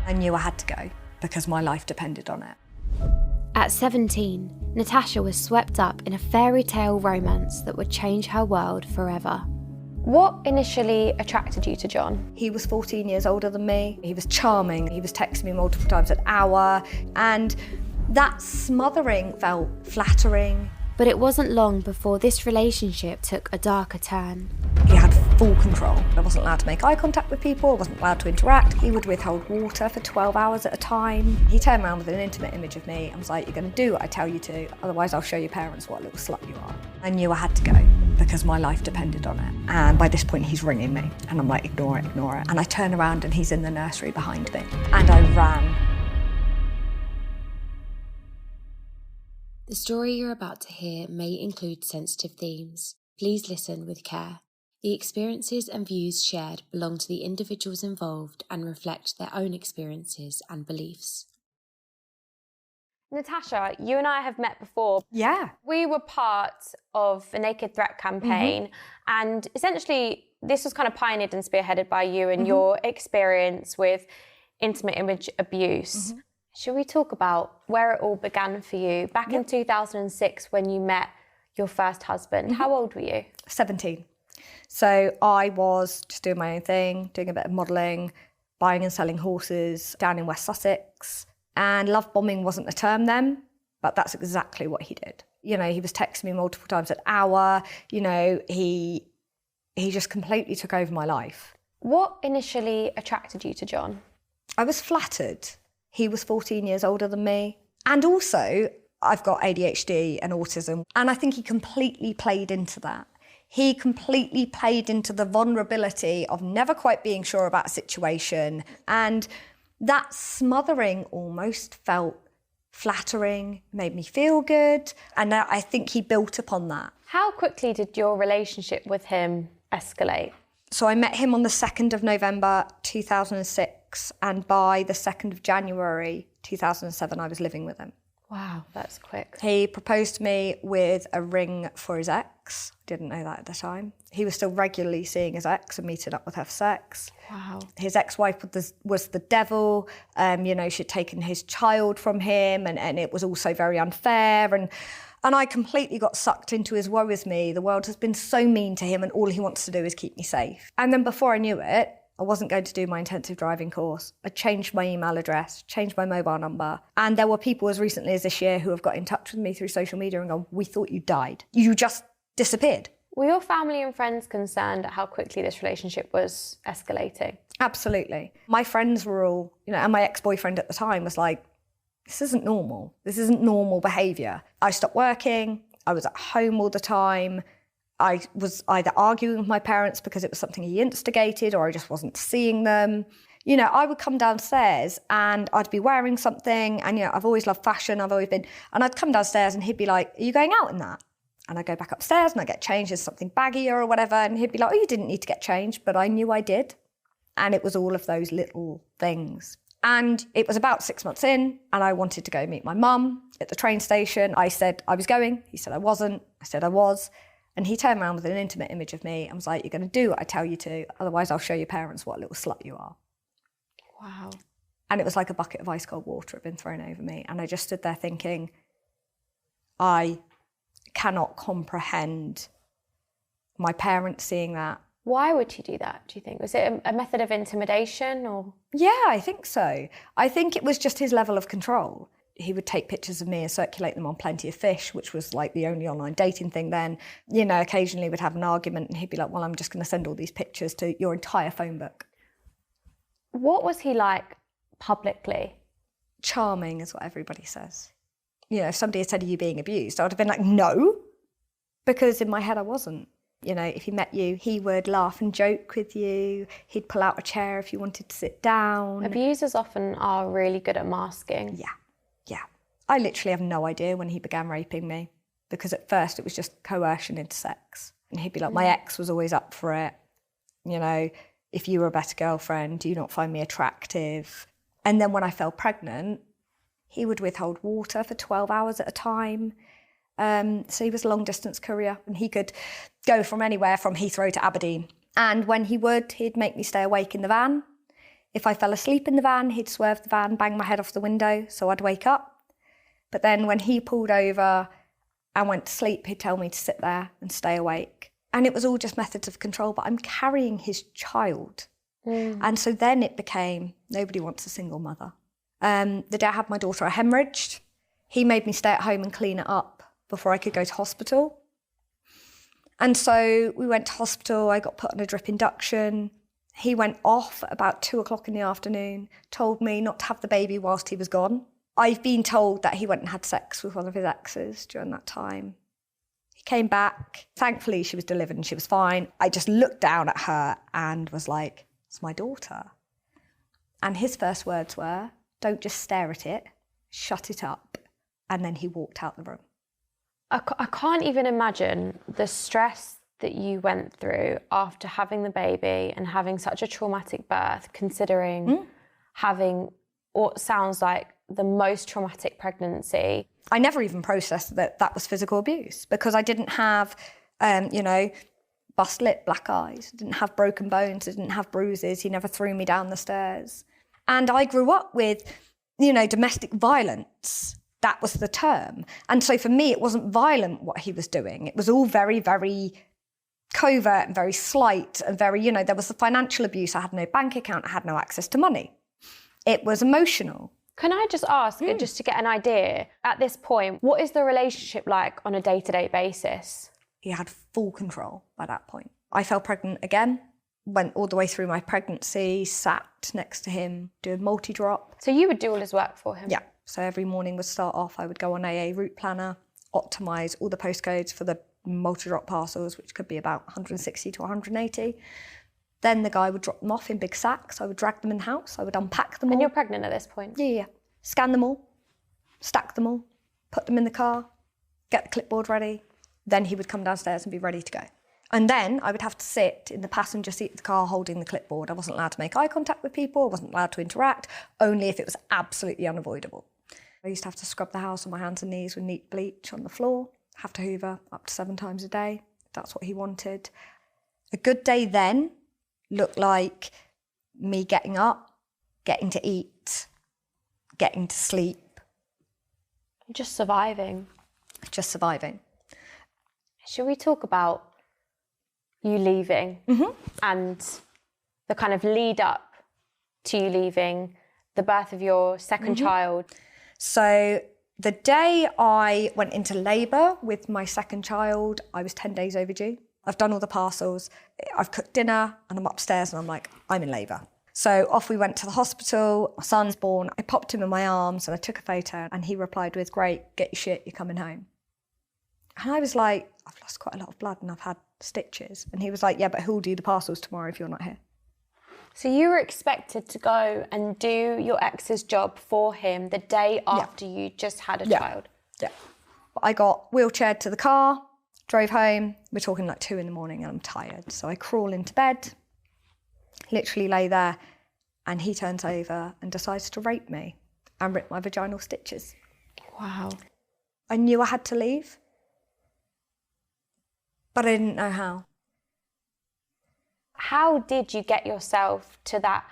I knew I had to go because my life depended on it. At 17, Natasha was swept up in a fairy tale romance that would change her world forever. What initially attracted you to John? He was 14 years older than me. He was charming. He was texting me multiple times an hour, and that smothering felt flattering. But it wasn't long before this relationship took a darker turn. He had full control. I wasn't allowed to make eye contact with people, I wasn't allowed to interact. He would withhold water for 12 hours at a time. He turned around with an intimate image of me and was like, "You're going to do what I tell you to, otherwise I'll show your parents what a little slut you are." I knew I had to go because my life depended on it. And by this point he's ringing me and I'm like, ignore it, ignore it. And I turn around and he's in the nursery behind me and I ran. The story you're about to hear may include sensitive themes. Please listen with care. The experiences and views shared belong to the individuals involved and reflect their own experiences and beliefs. Natasha, you and I have met before. Yeah. We were part of a Naked Threat campaign, and essentially this was kind of pioneered and spearheaded by you and your experience with intimate image abuse. Should we talk about where it all began for you? Back in 2006 when you met your first husband, how old were you? 17. So I was just doing my own thing, doing a bit of modelling, buying and selling horses down in West Sussex. And love bombing wasn't a term then, but that's exactly what he did. You know, he was texting me multiple times an hour. You know, he just completely took over my life. What initially attracted you to John? I was flattered. He was 14 years older than me. And also, I've got ADHD and autism, and I think he completely played into that. He completely played into the vulnerability of never quite being sure about a situation, and that smothering almost felt flattering, made me feel good, and I think he built upon that. How quickly did your relationship with him escalate? So I met him on the 2nd of November 2006, and by the 2nd of January 2007 I was living with him. Wow, that's quick. He proposed to me with a ring for his ex. Didn't know that at the time. He was still regularly seeing his ex and meeting up with her for sex. Wow. His ex-wife was the devil. You know, she'd taken his child from him, and it was also very unfair. And I completely got sucked into his woe is me. The world has been so mean to him and all he wants to do is keep me safe. And then before I knew it, I wasn't going to do my intensive driving course. I changed my email address, changed my mobile number. And there were people as recently as this year who have got in touch with me through social media and gone, "We thought you died. You just disappeared." Were your family and friends concerned at how quickly this relationship was escalating? Absolutely. My friends were all, you know, and my ex-boyfriend at the time was like, "This isn't normal. This isn't normal behaviour." I stopped working. I was at home all the time. I was either arguing with my parents because it was something he instigated or I just wasn't seeing them. You know, I would come downstairs and I'd be wearing something and, you know, I've always loved fashion, and I'd come downstairs and he'd be like, "Are you going out in that?" And I'd go back upstairs and I'd get changed as something baggier or whatever, and he'd be like, "Oh, you didn't need to get changed," but I knew I did. And it was all of those little things. And it was about 6 months in and I wanted to go meet my mum at the train station. I said I was going, he said I wasn't, I said I was. And he turned around with an intimate image of me and was like, "You're going to do what I tell you to, otherwise I'll show your parents what a little slut you are." Wow. And it was like a bucket of ice cold water had been thrown over me. And I just stood there thinking, I cannot comprehend my parents seeing that. Why would he do that, do you think? Was it a method of intimidation or? Yeah, I think so. I think it was just his level of control. He would take pictures of me and circulate them on Plenty of Fish, which was like the only online dating thing then. You know, occasionally we'd have an argument and he'd be like, "Well, I'm just going to send all these pictures to your entire phone book." What was he like publicly? Charming is what everybody says. You know, if somebody had said, "Are you being abused?" I would have been like, "No," because in my head I wasn't. You know, if he met you, he would laugh and joke with you. He'd pull out a chair if you wanted to sit down. Abusers often are really good at masking. Yeah. I literally have no idea when he began raping me, because at first it was just coercion into sex. And he'd be like, "My ex was always up for it. You know, if you were a better girlfriend, do you not find me attractive?" And then when I fell pregnant, he would withhold water for 12 hours at a time. So he was a long distance courier and he could go from anywhere from Heathrow to Aberdeen. And when he would, he'd make me stay awake in the van If I fell asleep in the van, he'd swerve the van, bang my head off the window, so I'd wake up. But then when he pulled over and went to sleep, he'd tell me to sit there and stay awake. And it was all just methods of control, but I'm carrying his child. And so then it became, nobody wants a single mother. The day I had my daughter, I hemorrhaged. He made me stay at home and clean it up before I could go to hospital. And so we went to hospital, I got put on a drip induction. He went off at about 2:00 in the afternoon, told me not to have the baby whilst he was gone. I've been told that he went and had sex with one of his exes during that time. He came back. Thankfully, she was delivered and she was fine. I just looked down at her and was like, it's my daughter. And his first words were, don't just stare at it, shut it up. And then he walked out the room. I can't even imagine the stress that you went through after having the baby and having such a traumatic birth, considering having what sounds like the most traumatic pregnancy. I never even processed that that was physical abuse because I didn't have, bust lip, black eyes. I didn't have broken bones. I didn't have bruises. He never threw me down the stairs. And I grew up with, domestic violence. That was the term. And so for me, it wasn't violent what he was doing. It was all very, very covert and very slight and very, there was the financial abuse. I had no bank account. I had no access to money. It was emotional. Can I just ask, just to get an idea, at this point, what is the relationship like on a day-to-day basis? He had full control by that point. I fell pregnant again, went all the way through my pregnancy, sat next to him, do a multi-drop. So you would do all his work for him? Yeah. So every morning would start off, I would go on AA route planner, optimise all the postcodes for the multi-drop parcels, which could be about 160 to 180. Then the guy would drop them off in big sacks. I would drag them in the house. I would unpack them all. And you're pregnant at this point? Yeah. Scan them all, stack them all, put them in the car, get the clipboard ready. Then he would come downstairs and be ready to go. And then I would have to sit in the passenger seat of the car holding the clipboard. I wasn't allowed to make eye contact with people. I wasn't allowed to interact, only if it was absolutely unavoidable. I used to have to scrub the house on my hands and knees with neat bleach on the floor, have to hoover up to 7 times a day. That's what he wanted. A good day then looked like me getting up, getting to eat, getting to sleep. Just surviving. Just surviving. Should we talk about you leaving and the kind of lead up to you leaving, the birth of your second child? So the day I went into labour with my second child, I was 10 days overdue. I've done all the parcels, I've cooked dinner, and I'm upstairs and I'm like, I'm in labour. So off we went to the hospital, my son's born, I popped him in my arms and I took a photo and he replied with, great, get your shit, you're coming home. And I was like, I've lost quite a lot of blood and I've had stitches. And he was like, yeah, but who'll do the parcels tomorrow if you're not here? So you were expected to go and do your ex's job for him the day after you just had a child? Yeah. I got wheelchaired to the car, drove home. We're talking like 2 a.m. and I'm tired. So I crawl into bed, literally lay there, and he turns over and decides to rape me and rip my vaginal stitches. Wow. I knew I had to leave, but I didn't know how. How did you get yourself to that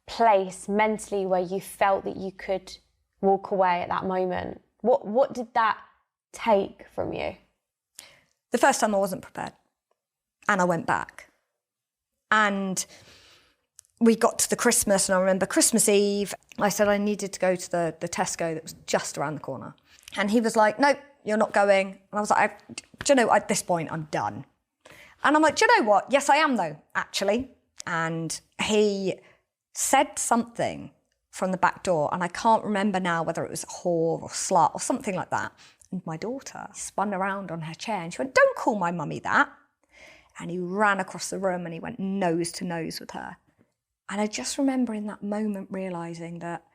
place mentally where you felt that you could walk away at that moment? What did that take from you? The first time I wasn't prepared and I went back. And we got to the Christmas and I remember Christmas Eve, I said I needed to go to the Tesco that was just around the corner. And he was like, nope, you're not going. And I was like, do you know, at this point, I'm done. And I'm like, do you know what? Yes, I am though, actually. And he said something from the back door, and I can't remember now whether it was whore or slut or something like that. And my daughter spun around on her chair and she went, don't call my mummy that. And he ran across the room and he went nose to nose with her. And I just remember in that moment realising that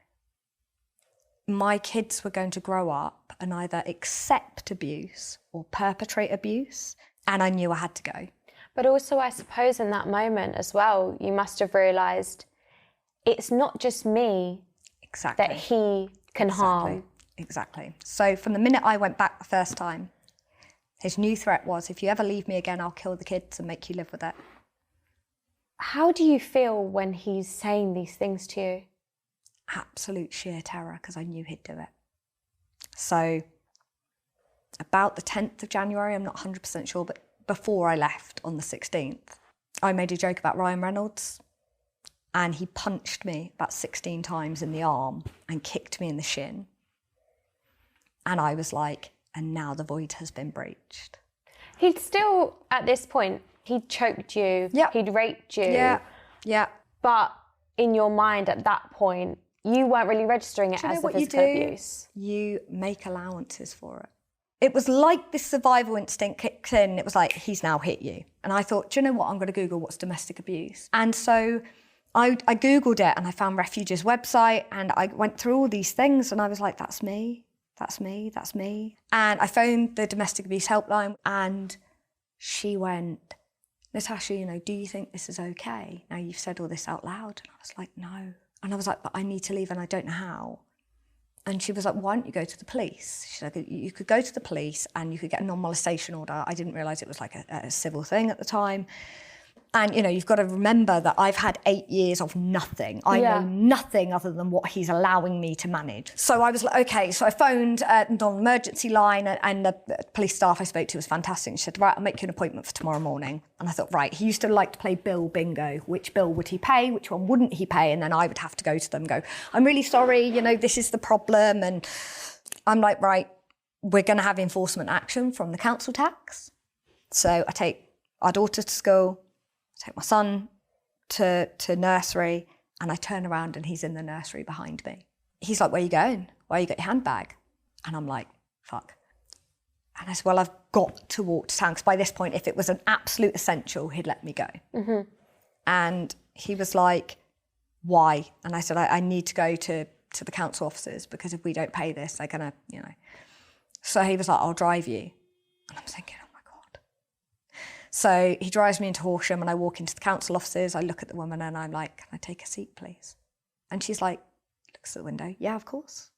my kids were going to grow up and either accept abuse or perpetrate abuse, and I knew I had to go. But also, I suppose in that moment as well, you must have realised it's not just me that he can harm. Exactly. So from the minute I went back the first time, his new threat was, if you ever leave me again, I'll kill the kids and make you live with it. How do you feel when he's saying these things to you? Absolute sheer terror, because I knew he'd do it. So about the 10th of January, I'm not 100% sure, but before I left on the 16th, I made a joke about Ryan Reynolds, and he punched me about 16 times in the arm and kicked me in the shin. And I was like, and now the void has been breached. He'd still, at this point, he'd choked you, Yep. he'd raped you. Yeah. But in your mind at that point, you weren't really registering it as the physical abuse. You make allowances for it. It was like this survival instinct kicked in. It was like, he's now hit you. And I thought, do you know what? I'm going to Google what's domestic abuse. And so I Googled it and I found Refuge's website and I went through all these things and I was like, that's me, that's me, that's me. And I phoned the domestic abuse helpline and she went, Natasha, you know, do you think this is okay? Now you've said all this out loud. And I was like, no. And I was like, but I need to leave and I don't know how. And she was like, why don't you go to the police? She said, you could go to the police and you could get a non-molestation order. I didn't realise it was like a civil thing at the time. And, you know, you've got to remember that I've had 8 years of nothing. I know nothing other than what he's allowing me to manage. So I was like, OK, so I phoned the non-emergency line and the police staff I spoke to was fantastic. She said, right, I'll make you an appointment for tomorrow morning. And I thought, right, he used to like to play bill bingo. Which bill would he pay? Which one wouldn't he pay? And then I would have to go to them and go, I'm really sorry, you know, this is the problem. And I'm like, right, we're going to have enforcement action from the council tax. So I take our daughter to school, take my son to nursery, and I turn around and he's in the nursery behind me. He's like, where are you going? Where you got your handbag? And I'm like, fuck. And I said, well, I've got to walk to town, because by this point, if it was an absolute essential, he'd let me go. Mm-hmm. And he was like, why? And I said, I need to go to the council offices, because if we don't pay this, they're gonna, you know. So he was like, I'll drive you. And I'm thinking, oh my God. So he drives me into Horsham and I walk into the council offices. I look at the woman and I'm like, can I take a seat, please? And she's like, looks at the window. Yeah, of course.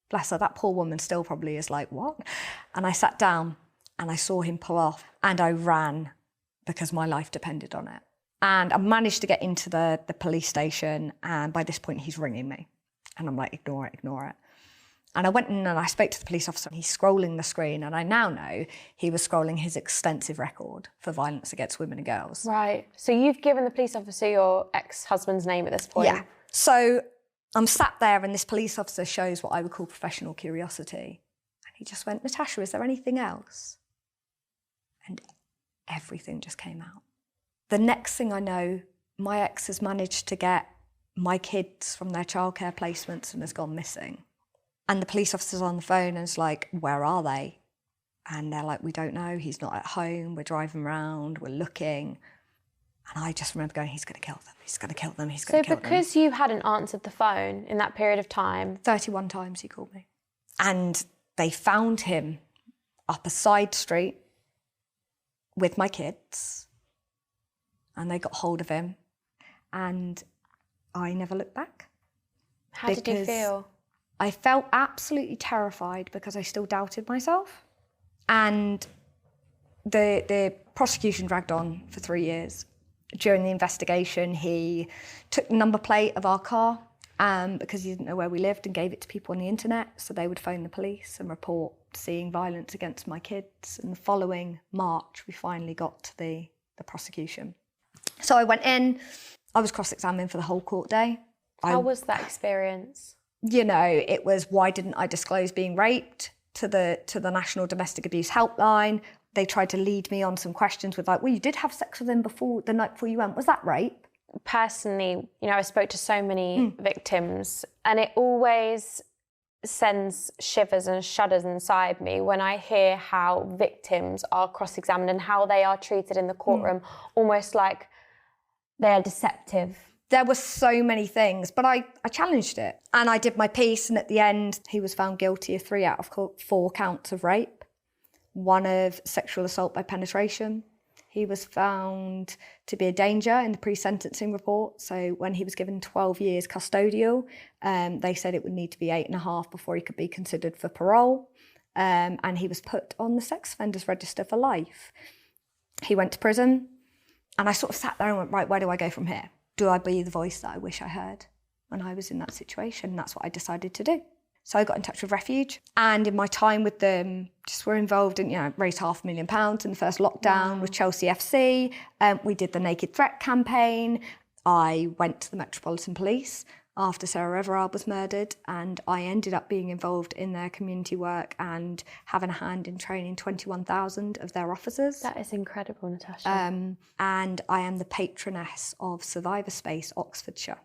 Bless her, that poor woman still probably is like, what? And I sat down and I saw him pull off and I ran because my life depended on it. And I managed to get into the police station, and by this point he's ringing me. And I'm like, ignore it, ignore it. And I went in and I spoke to the police officer. He's scrolling the screen, and I now know he was scrolling his extensive record for violence against women and girls. Right. So you've given the police officer your ex-husband's name at this point? Yeah. So I'm sat there and this police officer shows what I would call professional curiosity. And he just went, Natasha, is there anything else? And everything just came out. The next thing I know, my ex has managed to get my kids from their childcare placements and has gone missing. And the police officer's on the phone and is like, where are they? And they're like, we don't know, he's not at home, we're driving around, we're looking. And I just remember going, he's going to kill them, he's going to kill them, he's going to kill them. So because you hadn't answered the phone in that period of time? 31 times he called me. And they found him up a side street with my kids. And they got hold of him. And I never looked back. How did you feel? I felt absolutely terrified because I still doubted myself. And the prosecution dragged on for 3 years. During the investigation, he took the number plate of our car because he didn't know where we lived and gave it to people on the internet. So they would phone the police and report seeing violence against my kids. And the following March, we finally got to the prosecution. So I went in, I was cross-examined for the whole court day. How was that experience? You know, it was, why didn't I disclose being raped to the National Domestic Abuse Helpline? They tried to lead me on some questions with like, well, you did have sex with him the night before you went. Was that rape? Personally, you know, I spoke to so many victims, and it always sends shivers and shudders inside me when I hear how victims are cross-examined and how they are treated in the courtroom, almost like they are deceptive. There were so many things, but I challenged it. And I did my piece, and at the end, he was found guilty of 3 out of 4 counts of rape, 1 of sexual assault by penetration. He was found to be a danger in the pre-sentencing report. So when he was given 12 years custodial, they said it would need to be 8.5 before he could be considered for parole. And he was put on the sex offenders register for life. He went to prison. And I sort of sat there and went, right, where do I go from here? Do I be the voice that I wish I heard when I was in that situation? And that's what I decided to do. So I got in touch with Refuge, and in my time with them, just were involved in, raised £500,000 in the first lockdown with Chelsea FC. We did the Naked Threat campaign. I went to the Metropolitan Police after Sarah Everard was murdered, and I ended up being involved in their community work and having a hand in training 21,000 of their officers. That is incredible, Natasha. And I am the patroness of Survivor Space Oxfordshire.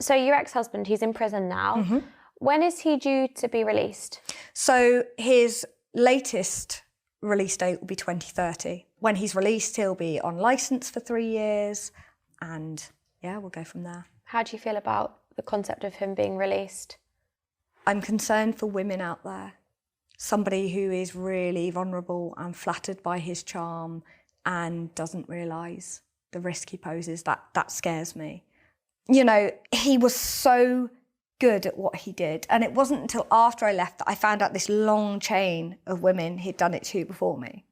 So your ex-husband, he's in prison now. Mm-hmm. When is he due to be released? So his latest release date will be 2030. When he's released, he'll be on licence for 3 years, and we'll go from there. How do you feel about the concept of him being released? I'm concerned for women out there. Somebody who is really vulnerable and flattered by his charm and doesn't realise the risk he poses, that scares me. He was so good at what he did. And it wasn't until after I left that I found out this long chain of women he'd done it to before me.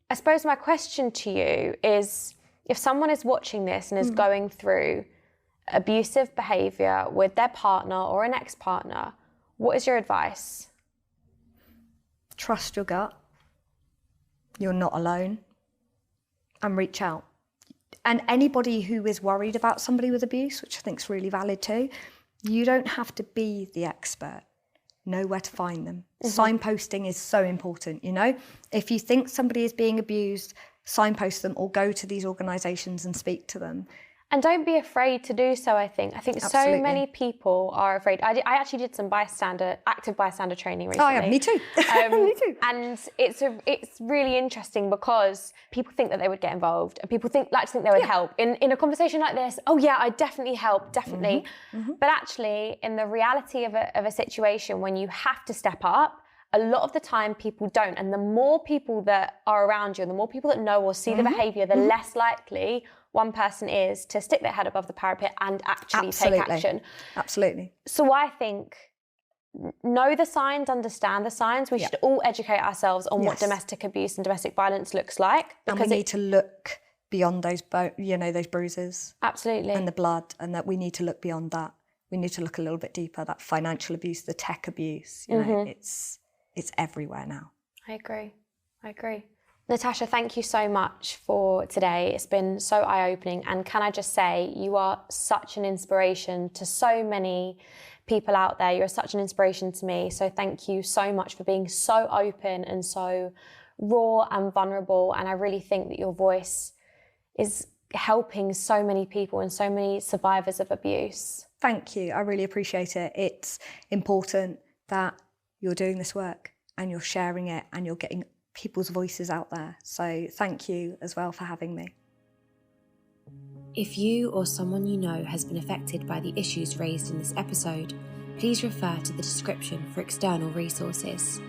I suppose my question to you is, if someone is watching this and is going through abusive behaviour with their partner or an ex-partner, what is your advice? Trust your gut. You're not alone. And reach out. And anybody who is worried about somebody with abuse, which I think is really valid too, you don't have to be the expert. Know where to find them. Signposting is so important, If you think somebody is being abused, signpost them or go to these organisations and speak to them. And don't be afraid to do so, I think. Absolutely. So many people are afraid. I actually did some active bystander training recently. Oh yeah, me too. Me too. And it's really interesting because people think that they would get involved and people like to think they would help. In a conversation like this, oh yeah, I definitely help, definitely. But actually, in the reality of a situation when you have to step up, a lot of the time people don't. And the more people that are around you and the more people that know or see the behaviour, the less likely one person is to stick their head above the parapet and actually take action. Absolutely. So I think know the signs, understand the signs. We should all educate ourselves on what domestic abuse and domestic violence looks like. And we need to look beyond those, those bruises. Absolutely. And the blood, and that we need to look beyond that. We need to look a little bit deeper, that financial abuse, the tech abuse, it's everywhere now. I agree. Natasha, thank you so much for today. It's been so eye-opening. And can I just say, you are such an inspiration to so many people out there. You're such an inspiration to me. So thank you so much for being so open and so raw and vulnerable. And I really think that your voice is helping so many people and so many survivors of abuse. Thank you. I really appreciate it. It's important that you're doing this work and you're sharing it and you're getting people's voices out there. So thank you as well for having me. If you or someone you know has been affected by the issues raised in this episode, please refer to the description for external resources.